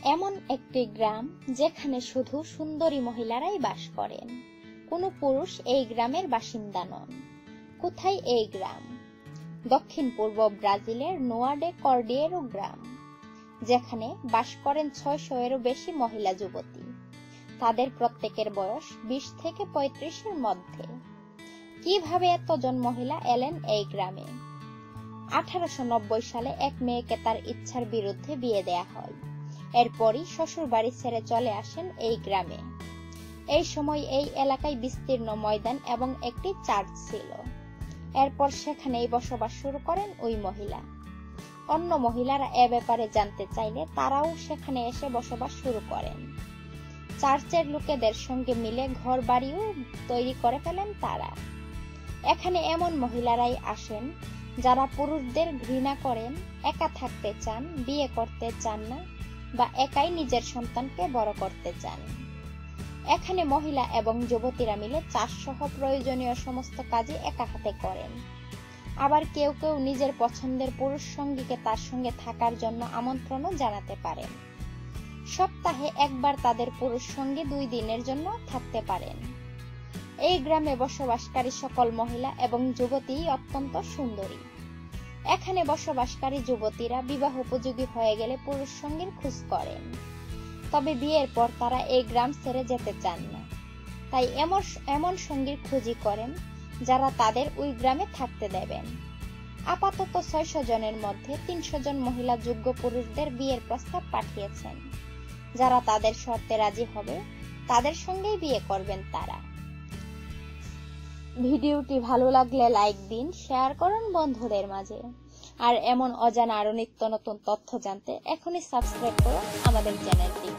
এমন একটি গ্রাম যেখানে শুধু সুন্দরী মহিলারাই বাস করেন। কোনো পুরুষ এই গ্রামের বাসিন্দা নন। কোথায় এই গ্রাম? দক্ষিণ পূর্ব ব্রাজিলের নোয়া ডে কর্ডিয়েরো গ্রাম, যেখানে বাস করেন 600-এরও বেশি মহিলা যুবতী। তাদের প্রত্যেকের বয়স 20 থেকে 35-এর মধ্যে। কিভাবে এতজন মহিলা এলেন এই গ্রামে? 1890 সালে এক মেয়েকে তার ইচ্ছার বিরুদ্ধে বিয়ে দেয়া হয়। এরপরই শ্বশুর বাড়ি ছেড়ে চলে আসেন এই গ্রামে। এই সময় এই এলাকায় বিস্তীর্ণ ময়দান এবং একটি চার্চ ছিল। এরপর সেখানেই বসবাস শুরু করেন ওই মহিলা। অন্য মহিলারা এ ব্যাপারে জানতে চাইলে তারাও সেখানে এসে বসবাস শুরু করেন। চার্চের লোকেদের সঙ্গে মিলে ঘর বাড়িও তৈরি করে ফেলেন তারা। এখানে এমন মহিলারাই আসেন যারা পুরুষদের ঘৃণা করেন, একা থাকতে চান, বিয়ে করতে চান না বা একাই নিজের সন্তানকে বড় করতে চান। এখানে মহিলা এবং যুবতীরা মিলে চাষ সহ প্রয়োজনীয় সমস্ত কাজই একা হাতে করেন। আবার কেউ কেউ নিজের পছন্দের পুরুষ সঙ্গীকে তার সঙ্গে থাকার জন্য আমন্ত্রণও জানাতে পারেন। সপ্তাহে একবার তাদের পুরুষ সঙ্গী 2 দিনের জন্য থাকতে পারেন। এই গ্রামে বসবাসকারী সকল মহিলা এবং যুবতী অত্যন্ত সুন্দরী। এখানে বসবাসকারী যুবতীরা বিবাহ উপযোগী হয়ে গেলে পুরুষ সঙ্গীর খোঁজ করেন। তবে বিয়ের পর তারা এই গ্রাম ছেড়ে যেতে চান না, তাই এমন সঙ্গীর খোঁজই করেন যারা তাদের ওই গ্রামে থাকতে দেবেন। আপাতত 600 জনের মধ্যে 300 জন মহিলা যোগ্য পুরুষদের বিয়ের প্রস্তাব পাঠিয়েছেন। যারা তাদের শর্তে রাজি হবে তাদের সঙ্গেই বিয়ে করবেন তারা। ভিডিওটি ভালো লাগলে লাইক দিন, শেয়ার করুন বন্ধুদের মাঝে। আর এমন অজানা আরো নিত্য নতুন তথ্য জানতে এখনই সাবস্ক্রাইব করুন আমাদের চ্যানেলটি।